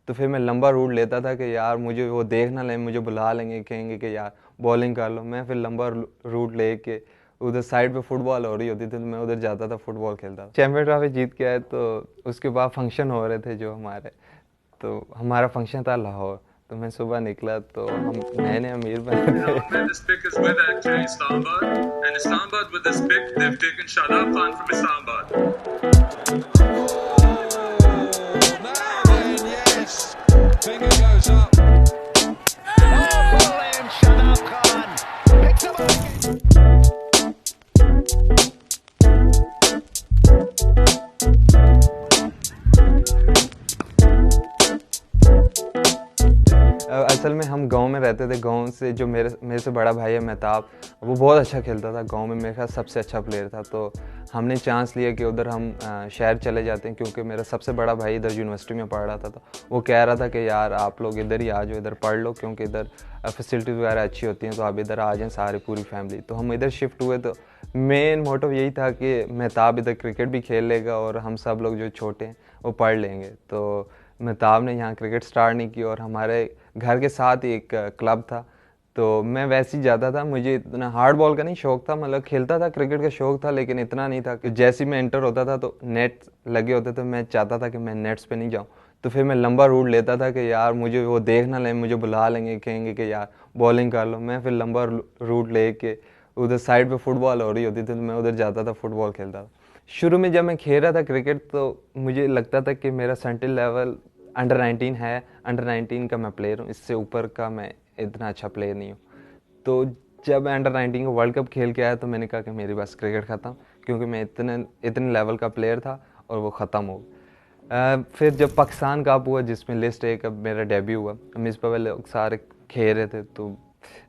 तो फिर मैं लंबा रूट लेता था कि यार मुझे वो देख ना लें, मुझे बुला लेंगे, कहेंगे कि यार बॉलिंग कर लो। मैं फिर लंबा रूट लेके उधर साइड पे फुटबॉल हो रही होती थी तो मैं उधर जाता था, फुटबॉल खेलता था। चैम्पियन ट्रॉफी जीत के आए तो उसके बाद फंक्शन हो रहे थे जो हमारे, तो हमारा फंक्शन था लाहौर। तो मैं सुबह निकला तो हम नए नए अमीर बने थे। This pick is with actually Islamabad, and Islamabad with this pick they've taken Shadab Khan from Islamabad. Now then, yes, finger goes up. Oh, brilliant, Shadab Khan picks up a wicket. असल में हम गांव में रहते थे। गांव से जो मेरे से बड़ा भाई है महताब, वो बहुत अच्छा खेलता था। गांव में मेरे ख्याल सबसे अच्छा प्लेयर था। तो हमने चांस लिया कि उधर हम शहर चले जाते हैं, क्योंकि मेरा सबसे बड़ा भाई इधर यूनिवर्सिटी में पढ़ रहा था। तो वो कह रहा था कि यार आप लोग इधर ही आ जाओ, इधर पढ़ लो, क्योंकि इधर फैसिलिटीज़ वगैरह अच्छी होती हैं, तो आप इधर आ जाएं सारी पूरी फैमिली। तो हम इधर शिफ्ट हुए। तो मेन मोटिव यही था कि महताब इधर क्रिकेट भी खेल लेगा और हम सब लोग जो छोटे हैं वो पढ़ लेंगे। तो महताब ने यहाँ क्रिकेट स्टार्ट नहीं की, और हमारे घर के साथ ही एक क्लब था। तो मैं वैसे ही जाता था। मुझे इतना हार्ड बॉल का नहीं शौक था, मतलब खेलता था, क्रिकेट का शौक था, लेकिन इतना नहीं था कि जैसे ही मैं एंटर होता था तो नेट लगे होते थे, मैं चाहता था कि मैं नेट्स पे नहीं जाऊँ। तो फिर मैं लंबा रूट लेता था कि यार मुझे वो देख ना लें, मुझे बुला लेंगे, कहेंगे कि यार बॉलिंग कर लो। मैं फिर लंबा रूट ले के उधर साइड पे फुटबॉल हो रही होती थी तो मैं उधर जाता था, फुटबॉल खेलता था। शुरू में जब मैं खेल रहा था क्रिकेट तो मुझे लगता था कि मेरा सेंट्रल लेवल अंडर 19 है, अंडर 19 का मैं प्लेयर हूँ, इससे ऊपर का मैं इतना अच्छा प्लेयर नहीं हूँ। तो जब मैं अंडर 19 का वर्ल्ड कप खेल के आया तो मैंने कहा कि मेरी बस क्रिकेट ख़त्म, क्योंकि मैं इतने इतने लेवल का प्लेयर था और वो ख़त्म हो गया। फिर जब पाकिस्तान कप हुआ जिसमें लिस्ट ए का मेरा डेब्यू हुआ, मिसबा वाले सारे खेल रहे थे, तो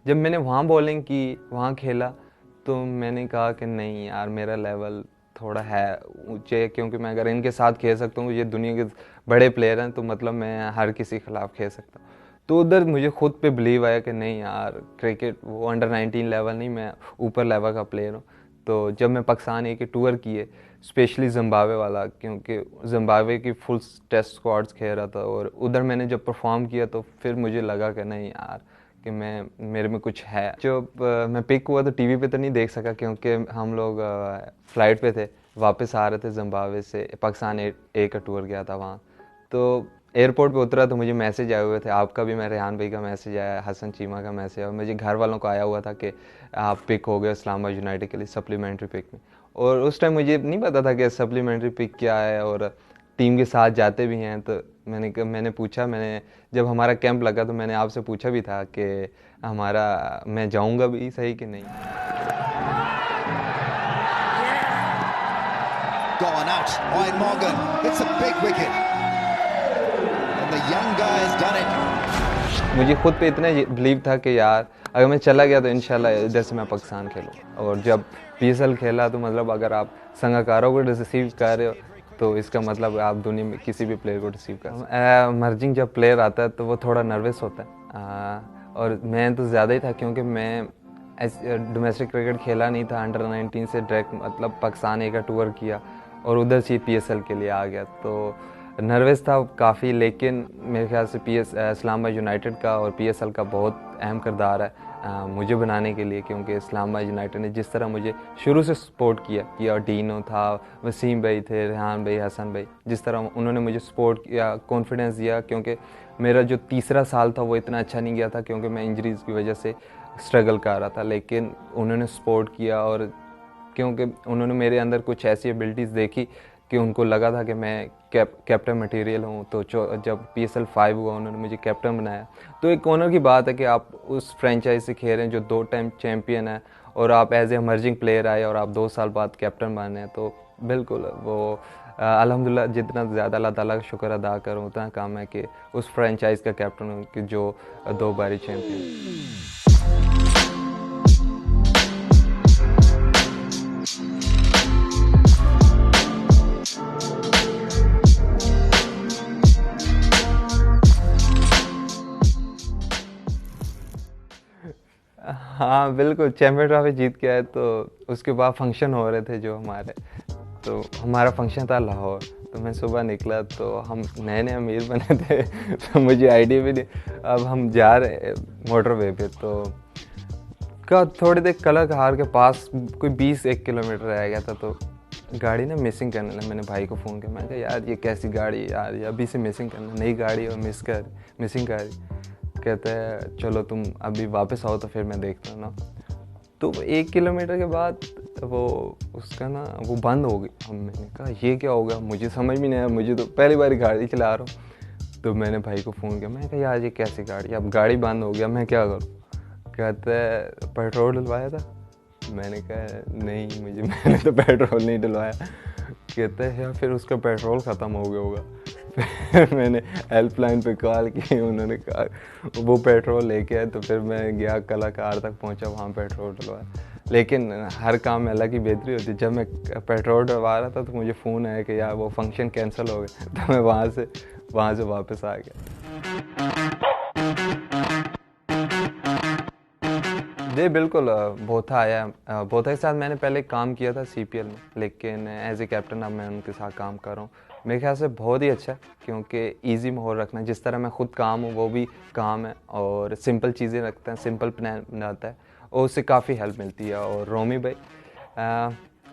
जब मैंने वहाँ बॉलिंग की, वहाँ खेला, तो मैंने कहा कि नहीं यार मेरा लेवल थोड़ा है ऊंचे, क्योंकि मैं अगर इनके साथ खेल सकता हूँ, ये दुनिया के बड़े प्लेयर हैं, तो मतलब मैं हर किसी के खिलाफ खेल सकता हूँ। तो उधर मुझे खुद पे बिलीव आया कि नहीं यार क्रिकेट वो अंडर 19 लेवल नहीं, मैं ऊपर लेवल का प्लेयर हूँ। तो जब मैं पाकिस्तान ए के टूर किए, स्पेशली जिम्बाब्वे वाला, क्योंकि जिम्बाब्वे की फुल टेस्ट स्क्वाड्स खेल रहा था, और उधर मैंने जब परफॉर्म किया तो फिर मुझे लगा कि नहीं यार कि मैं मेरे में कुछ है। जब मैं पिक हुआ तो टीवी पे तो नहीं देख सका, क्योंकि हम लोग फ़्लाइट पे थे, वापस आ रहे थे जिम्बाब्वे से। पाकिस्तान ए का टूर गया था वहाँ। तो एयरपोर्ट पे उतरा तो मुझे मैसेज आए हुए थे, आपका भी, मैं रेहान भाई का मैसेज आया, हसन चीमा का मैसेज आया, मुझे घर वालों को आया हुआ था कि आप पिक हो गए इस्लामाबाद यूनाइटेड के लिए सप्लीमेंट्री पिक में। और उस टाइम मुझे नहीं पता था कि सप्लीमेंट्री पिक क्या है, और टीम के साथ जाते भी हैं। तो मैंने पूछा, मैंने जब हमारा कैंप लगा तो मैंने आपसे पूछा भी था कि हमारा मैं जाऊंगा भी सही कि नहीं। Gone out. Ryan Morgan hits a big wicket. And the young guy has done it. मुझे खुद पे इतना बिलीव था कि यार अगर मैं चला गया तो इंशाल्लाह इधर से मैं पाकिस्तान खेलूँ। और जब पीएसएल खेला तो मतलब अगर आप संगकारों को रिसीव कर रहे हो तो इसका मतलब आप दुनिया में किसी भी प्लेयर को रिसीव कर सकते हो। मर्जिंग जब प्लेयर आता है तो वो थोड़ा नर्वस होता है, और मैं तो ज़्यादा ही था, क्योंकि मैं डोमेस्टिक क्रिकेट खेला नहीं था। अंडर 19 से डायरेक्ट मतलब पाकिस्तान ए का टूर किया और उधर से पीएसएल के लिए आ गया। तो नर्वस था काफ़ी, लेकिन मेरे ख्याल से इस्लामाबाद यूनाइटेड का और पीएसएल का बहुत अहम किरदार है मुझे बनाने के लिए, क्योंकि इस्लामाबाद यूनाइटेड ने जिस तरह मुझे शुरू से सपोर्ट किया, और डीनो था, वसीम भाई थे, रेहान भाई, हसन भाई, जिस तरह उन्होंने मुझे सपोर्ट किया, कॉन्फिडेंस दिया। क्योंकि मेरा जो तीसरा साल था वो इतना अच्छा नहीं गया था, क्योंकि मैं इंजरीज़ की वजह से स्ट्रगल कर रहा था, लेकिन उन्होंने सपोर्ट किया। और क्योंकि उन्होंने मेरे अंदर कुछ ऐसी एबिलिटीज़ देखी कि उनको लगा था कि मैं कैप्टन मटेरियल हूँ। तो जब पीएसएल 5 हुआ उन्होंने मुझे कैप्टन बनाया। तो एक ऑनर की बात है कि आप उस फ्रेंचाइज से खेल रहे हैं जो 2 टाइम चैम्पियन है, और आप एज ए इमर्जिंग प्लेयर आए और आप 2 साल बाद कैप्टन बने हैं। तो बिल्कुल वो अल्हम्दुलिल्लाह जितना ज़्यादा अल्लाह ताला का शुक्र अदा करूँ उतना काम है कि उस फ्रेंचाइज का कैप्टन हूँ कि जो 2 बारी चैम्पियन। हाँ बिल्कुल, चैम्पियन ट्रॉफी जीत के आए तो उसके बाद फंक्शन हो रहे थे जो हमारे, तो हमारा फंक्शन था लाहौर। तो मैं सुबह निकला तो हम नए नए अमीर बने थे तो मुझे आइडिया भी नहीं। अब हम जा रहे मोटरवे पे तो थोड़ी देर कलर कहार के पास कोई 21 किलोमीटर रह गया था तो गाड़ी ना मिसिंग करने लगा। मैंने भाई को फ़ोन किया, मैं कहा यार ये कैसी गाड़ी है यार, ये अभी से मिसिंग करना, नई गाड़ी और मिसिंग गाड़ी। कहते हैं चलो तुम अभी वापस आओ तो फिर मैं देखता हूँ ना। तो 1 किलोमीटर के बाद वो उसका ना वो बंद हो गई। हम मैंने कहा ये क्या होगा, मुझे समझ भी नहीं आया, मुझे तो पहली बार गाड़ी चला रहा हूँ। तो मैंने भाई को फ़ोन किया, मैं कहा यार ये कैसी गाड़ी, अब गाड़ी बंद हो गया, मैं क्या करूँ। कहते हैं पेट्रोल डलवाया था। मैंने कहा नहीं मैंने तो पेट्रोल नहीं डलवाया। कहते हैं यार फिर उसका पेट्रोल ख़त्म हो गया होगा। फिर मैंने हेल्पलाइन पे कॉल की, उन्होंने कहा वो पेट्रोल लेके आए। तो फिर मैं गया कलाकार तक पहुंचा, वहाँ पेट्रोल डलवाया। लेकिन हर काम में अलग ही बेहतरी होती है। जब मैं पेट्रोल डलवा रहा था तो मुझे फ़ोन आया कि यार वो फंक्शन कैंसिल हो गया। तो मैं वहाँ से वापस आ गया। जी बिल्कुल, बोथा आया। बोथा के साथ मैंने पहले काम किया था CPL में, लेकिन एज ए कैप्टन अब मैं उनके साथ काम कर रहा हूँ। मेरे ख्याल से बहुत ही अच्छा है, क्योंकि इजी माहौल रखना, जिस तरह मैं ख़ुद काम हूँ वो भी काम है, और सिंपल चीज़ें रखते हैं, सिंपल प्लान बनाता है, और उससे काफ़ी हेल्प मिलती है। और रोमी भाई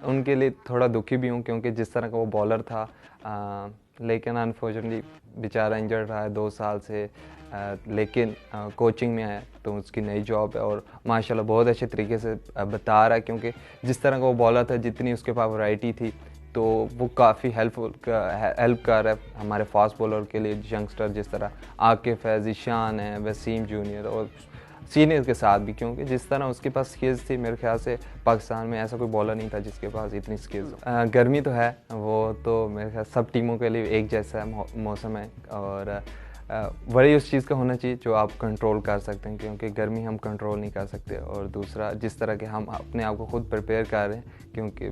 उनके लिए थोड़ा दुखी भी हूँ, क्योंकि जिस तरह का वो बॉलर था, लेकिन अनफॉर्चुनेटली बेचारा इंजर्ड रहा है 2 साल से। लेकिन कोचिंग में आया तो उसकी नई जॉब है, और माशाल्लाह बहुत अच्छे तरीके से बता रहा है, क्योंकि जिस तरह का वो बॉलर था, जितनी उसके पास वैरायटी थी, तो वो काफ़ी हेल्प कर रहा है हमारे फास्ट बॉलर के लिए। यंगस्टर जिस तरह आकिफ है, ज़ीशान है, वसीम जूनियर और सीनियर के साथ भी, क्योंकि जिस तरह उसके पास स्किल्स थी, मेरे ख्याल से पाकिस्तान में ऐसा कोई बॉलर नहीं था जिसके पास इतनी स्किल्स। गर्मी तो है, वो तो मेरे ख्याल सब टीमों के लिए एक जैसा मौसम है, और वही उस चीज़ का होना चाहिए जो आप कंट्रोल कर सकते हैं, क्योंकि गर्मी हम कंट्रोल नहीं कर सकते। और दूसरा, जिस तरह के हम अपने आप को खुद प्रिपेयर कर रहे हैं, क्योंकि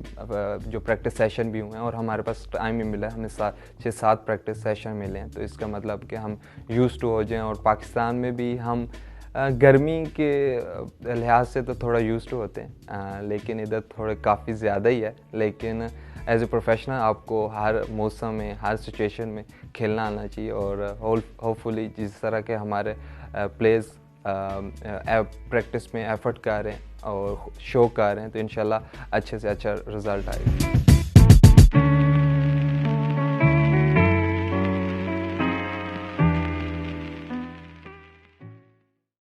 जो प्रैक्टिस सेशन भी हुए हैं और हमारे पास टाइम भी मिला है, हमें 6-7 प्रैक्टिस सेशन मिले हैं, तो इसका मतलब कि हम यूज़ टू हो जाएं। और पाकिस्तान में भी हम गर्मी के लिहाज से तो थोड़ा यूज़ टू होते हैं, लेकिन इधर थोड़े काफ़ी ज़्यादा ही है। लेकिन एज ए प्रोफेशनल आपको हर मौसम में, हर सिचुएशन में खेलना आना चाहिए, और होपफुली जिस तरह के हमारे प्लेयर्स प्रैक्टिस में एफर्ट कर रहे हैं और शो कर रहे हैं, तो इंशाल्लाह अच्छे से अच्छा रिज़ल्ट आएगा।